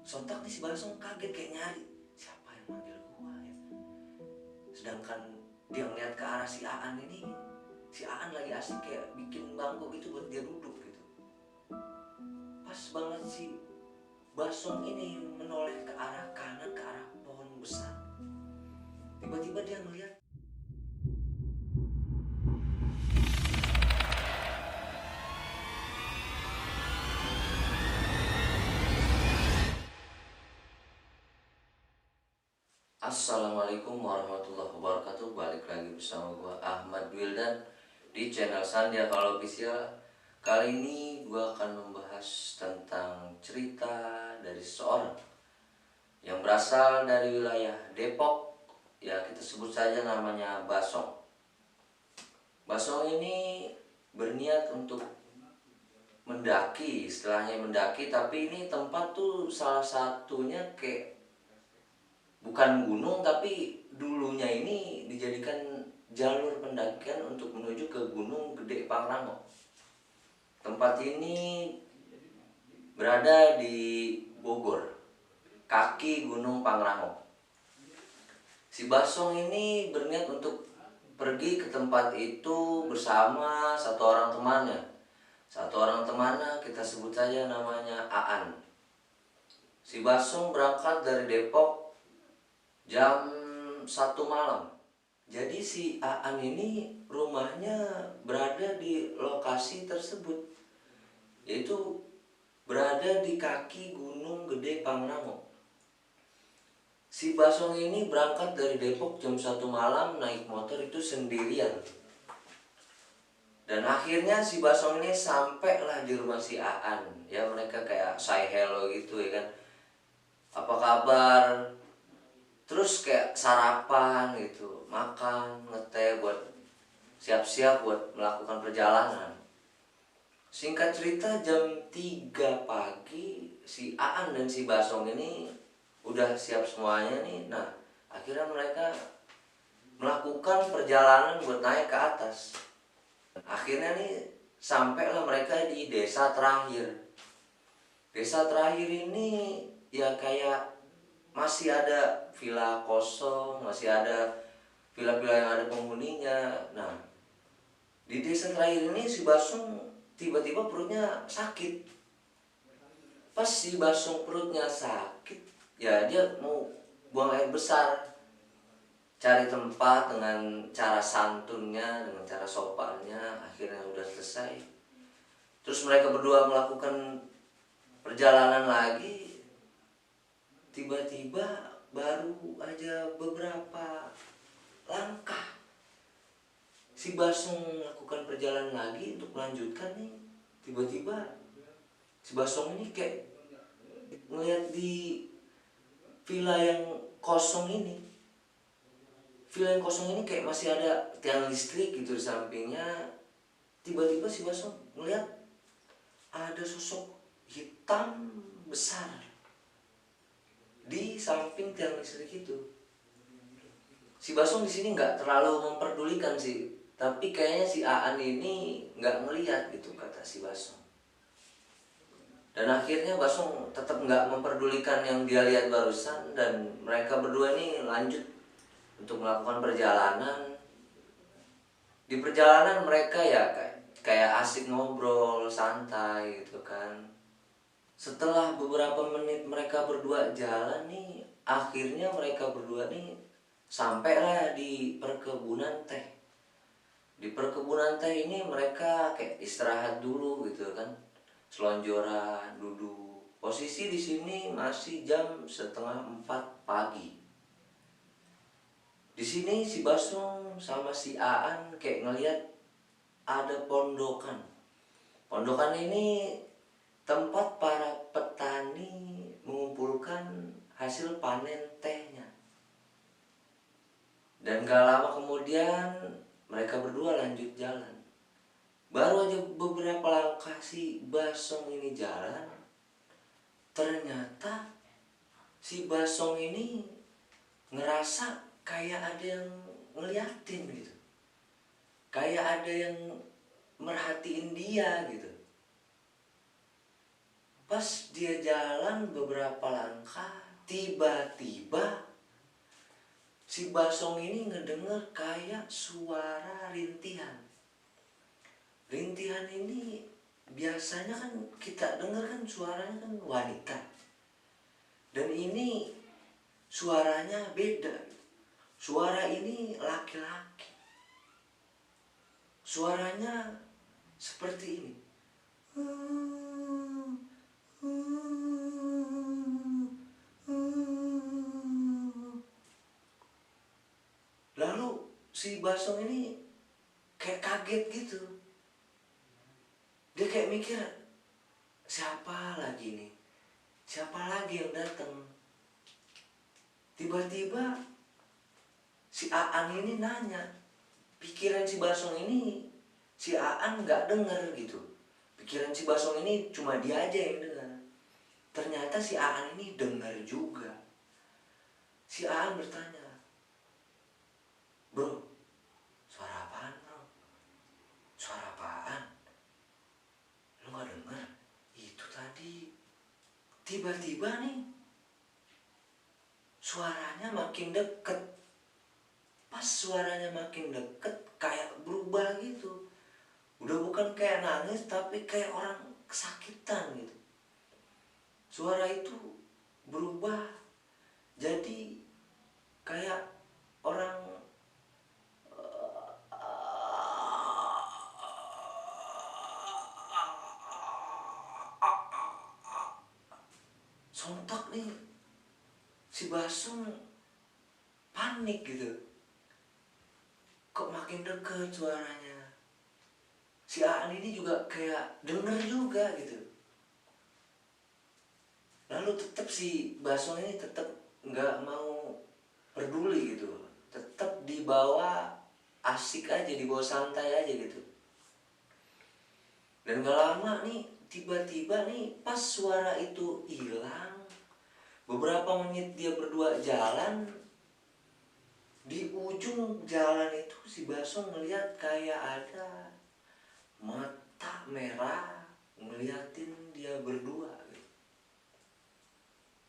Sontak nih si Basong kaget kayak nyari siapa yang manggil gua ya. Sedangkan dia ngeliat ke arah si Aan ini, si Aan lagi asik kayak bikin bangku gitu buat dia duduk gitu. Pas banget si Basong ini menoleh ke arah kanan, ke arah pohon besar. Tiba-tiba dia ngeliat Assalamualaikum warahmatullahi wabarakatuh. Balik lagi bersama gua Ahmad Wildan di channel Sandia Kalau Official. Kali ini gua akan membahas tentang cerita dari seseorang yang berasal dari wilayah Depok. Ya, kita sebut saja namanya Basong. Basong ini berniat untuk mendaki, istilahnya mendaki, tapi ini tempat tuh salah satunya kayak bukan gunung, tapi dulunya ini dijadikan jalur pendakian untuk menuju ke Gunung Gede Pangrango. Tempat ini berada di Bogor, kaki Gunung Pangrango. Si Basong ini berniat untuk pergi ke tempat itu bersama satu orang temannya. Satu orang temannya kita sebut saja namanya Aan. Si Basong berangkat dari Depok jam 1 malam. Jadi si Aan ini rumahnya berada di lokasi tersebut, yaitu berada di kaki Gunung Gede Pangrango. Si Basong ini berangkat dari Depok jam 1 malam naik motor itu sendirian. Dan akhirnya si Basong ini sampailah di rumah si Aan. Ya, mereka kayak say hello gitu ya kan. Apa kabar? Terus kayak sarapan gitu, makan, ngeteh buat siap-siap buat melakukan perjalanan. Singkat cerita jam 3 pagi si Aan dan si Basong ini udah siap semuanya nih. Nah, akhirnya mereka melakukan perjalanan buat naik ke atas. Akhirnya nih sampailah mereka di desa terakhir. Desa terakhir ini ya kayak masih ada villa kosong, masih ada villa-villa yang ada penghuninya. Nah, di desa terakhir ini si Basong tiba-tiba perutnya sakit. Pas si Basong perutnya sakit, ya dia mau buang air besar. Cari tempat dengan cara santunnya, dengan cara sopannya, akhirnya udah selesai. Terus mereka berdua melakukan perjalanan lagi. Tiba-tiba baru aja beberapa langkah si Basong melakukan perjalanan lagi untuk melanjutkan nih. Tiba-tiba si Basong ini kayak ngeliat di villa yang kosong ini. Villa yang kosong ini kayak masih ada tiang listrik gitu di sampingnya. Tiba-tiba si Basong ngeliat ada sosok hitam besar di samping tiang listrik itu. Si Basong di sini nggak terlalu memperdulikan sih, tapi kayaknya si Aan ini nggak ngeliat gitu kata si Basong. Dan akhirnya Basong tetap nggak memperdulikan yang dia lihat barusan, dan mereka berdua ini lanjut untuk melakukan perjalanan. Di perjalanan mereka ya kayak asik ngobrol santai gitu kan. Setelah beberapa menit mereka berdua jalan nih, akhirnya mereka berdua nih sampailah di perkebunan teh. Di perkebunan teh ini mereka kayak istirahat dulu gitu kan, selonjoran, duduk. Posisi di sini masih jam 3:30 pagi. Di sini si Basong sama si Aan kayak ngelihat ada pondokan. Pondokan ini tempat para petani mengumpulkan hasil panen tehnya. Dan gak lama kemudian mereka berdua lanjut jalan. Baru aja beberapa langkah si Basong ini jalan, ternyata si Basong ini ngerasa kayak ada yang ngeliatin gitu. Kayak ada yang merhatiin dia gitu. Pas Pas dia jalan beberapa langkah, tiba-tiba si Basong ini ngedenger kayak suara rintihan. Rintihan ini biasanya kan kita denger kan suaranya kan wanita. Dan ini suaranya beda. Suara ini laki-laki. Suaranya seperti ini. Lalu si Basong ini kayak kaget gitu. Dia kayak mikir, siapa lagi nih? Siapa lagi yang datang? Tiba-tiba si Aan ini nanya. Pikiran si Basong ini, si Aan nggak denger gitu. Pikiran si Basong ini cuma dia aja yang dengar. Ternyata si Aan ini dengar juga. Si Aan bertanya, "Bro, suara apaan bro? Suara apaan? Lu gak denger? Itu tadi tiba-tiba nih suaranya makin deket. Pas suaranya makin deket kayak berubah gitu. Udah bukan kayak nangis tapi kayak orang kesakitan gitu. Suara itu berubah jadi kayak orang sontak nih si Basong panik gitu. Kok makin deket suaranya. Si Aan ini juga kayak denger juga gitu. Lalu tetap si Basong ini tetap nggak mau peduli gitu. Tetap dibawa asik aja, dibawa santai aja gitu. Dan gak lama nih tiba-tiba nih pas suara itu hilang, beberapa menit dia berdua jalan. Di ujung jalan itu si Basong ngeliat kayak ada mata merah ngeliatin dia berdua gitu.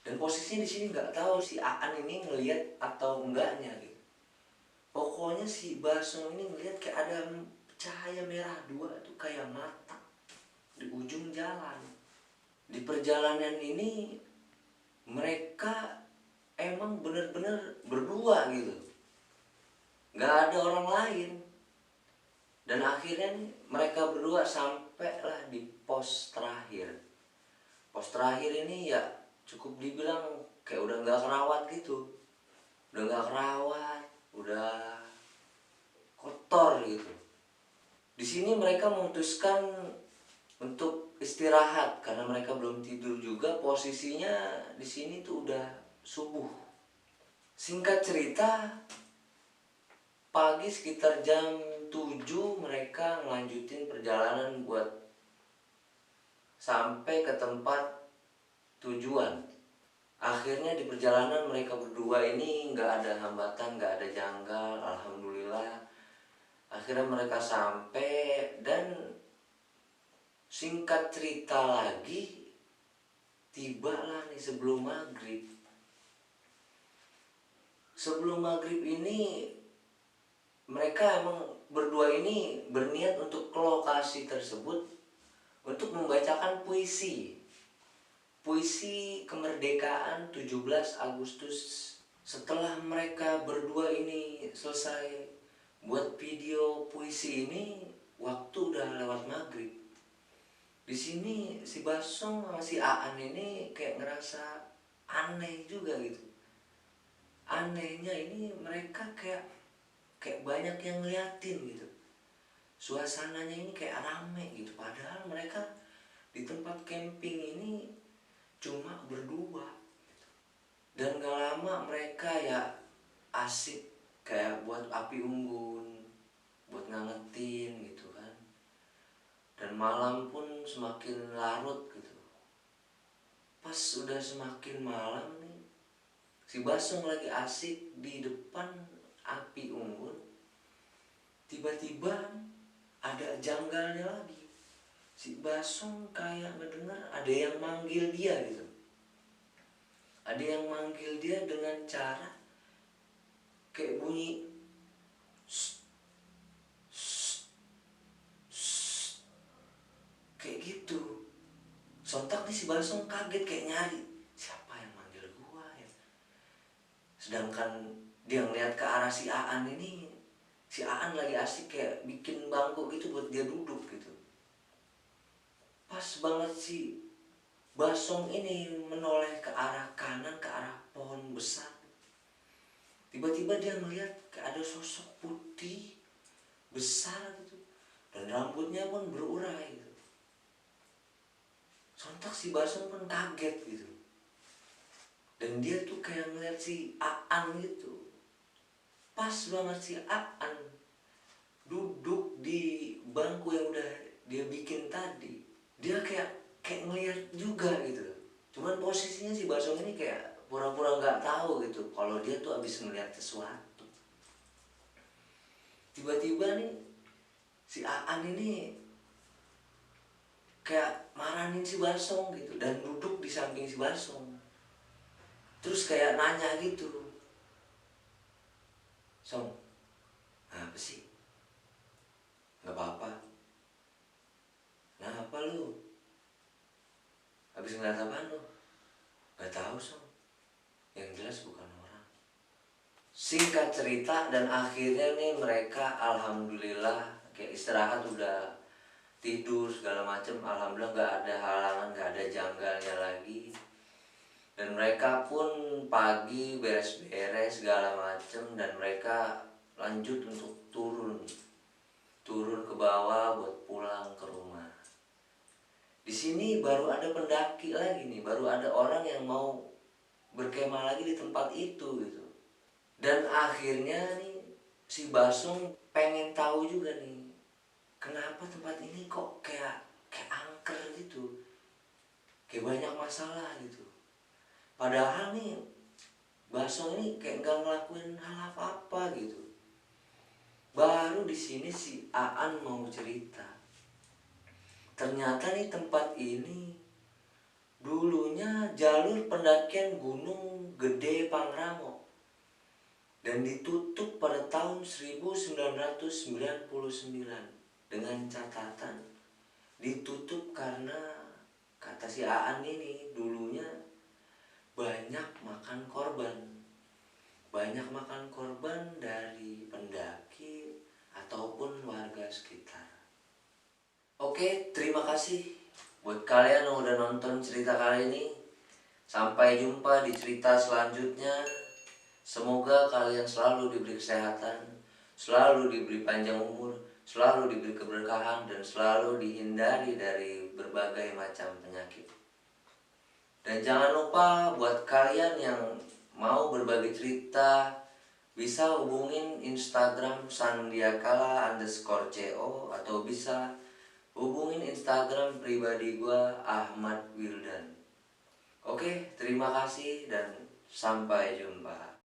Dan posisinya di sini nggak tahu si Aan ini ngeliat atau enggaknya gitu. Pokoknya si Basong ini ngeliat kayak ada cahaya merah dua tuh kayak mata di ujung jalan. Di perjalanan ini mereka emang bener-bener berdua gitu. Gak ada orang lain. Dan akhirnya mereka berdua sampailah di pos terakhir. Pos terakhir ini ya cukup dibilang kayak udah gak kerawat gitu. Udah gak kerawat, udah kotor gitu. Di sini mereka memutuskan untuk istirahat karena mereka belum tidur juga. Posisinya di sini tuh udah subuh. Singkat cerita, pagi sekitar jam 7 mereka ngelanjutin perjalanan buat sampai ke tempat tujuan. Akhirnya di perjalanan mereka berdua ini nggak ada hambatan, nggak ada janggal, alhamdulillah. Akhirnya mereka sampai dan singkat cerita lagi, tibalah nih sebelum maghrib. Sebelum maghrib ini mereka emang berdua ini berniat untuk ke lokasi tersebut untuk membacakan puisi. Puisi kemerdekaan 17 Agustus. Setelah mereka berdua ini selesai buat video puisi ini, waktu udah lewat maghrib. Di sini si Basong sama si Aan ini kayak ngerasa aneh juga gitu. Anehnya ini mereka kayak banyak yang ngeliatin gitu. Suasananya ini kayak rame gitu. Padahal mereka di tempat camping ini cuma berdua gitu. Dan gak lama mereka ya asik kayak buat api unggun, buat ngangetin gitu kan. Dan malam pun semakin larut gitu. Pas udah semakin malam nih, si Basong lagi asik di depan api unggun. Tiba-tiba ada janggalnya lagi. si Basong kayak ngedengar ada yang manggil dia gitu. Ada yang manggil dia dengan cara kayak bunyi "Shh, shh, shh," kayak gitu. Sontak nih si Basong kaget kayak nyari, siapa yang manggil gua ya. Sedangkan dia ngeliat ke arah si Aan ini, si Aan lagi asik kayak bikin bangku gitu buat dia duduk gitu. Pas banget si Basong ini menoleh ke arah kanan, ke arah pohon besar. Tiba-tiba dia melihat kayak ada sosok putih besar gitu, dan rambutnya pun berurai gitu. Sontak si Basong pun kaget gitu. Dan dia tuh kayak ngeliat si Aan gitu. Pas banget si Aan duduk di bangku yang udah dia bikin tadi. Dia kayak ngeliat juga gitu. Cuman posisinya si Basong ini kayak pura-pura nggak tahu gitu kalau dia tuh abis ngeliat sesuatu. Tiba-tiba nih si Aan ini kayak marahin si Basong gitu dan duduk di samping si Basong. Terus kayak nanya gitu, "Song, apa sih? Gak apa-apa. Nah apa lu? Habis ngeliat apaan lu?" "Gak tahu, Song. Yang jelas bukan orang." Singkat cerita, dan akhirnya nih mereka alhamdulillah kayak istirahat, udah tidur segala macem. Alhamdulillah gak ada halangan, gak ada janggalnya lagi. Dan mereka pun pagi beres-beres segala macem, dan mereka lanjut untuk turun ke bawah buat pulang ke rumah. Di sini baru ada pendaki lagi nih, baru ada orang yang mau berkemah lagi di tempat itu gitu. Dan akhirnya nih si Basong pengen tahu juga nih, kenapa tempat ini kok kayak angker gitu, kayak banyak masalah gitu. Padahal nih Basong ini kayak nggak ngelakuin hal apa-apa gitu. Baru di sini si Aan mau cerita, ternyata nih tempat ini dulunya jalur pendakian Gunung Gede Pangrango, dan ditutup pada tahun 1999 dengan catatan ditutup karena kata si Aan ini dulunya banyak makan korban. Banyak makan korban dari pendaki ataupun warga sekitar. Oke, terima kasih buat kalian yang udah nonton cerita kali ini. Sampai jumpa di cerita selanjutnya. Semoga kalian selalu diberi kesehatan, selalu diberi panjang umur, selalu diberi keberkahan, dan selalu dihindari dari berbagai macam penyakit. Dan jangan lupa buat kalian yang mau berbagi cerita, bisa hubungin Instagram sandiakala_co, atau bisa hubungin Instagram pribadi gua Ahmad Wildan. Oke, terima kasih dan sampai jumpa.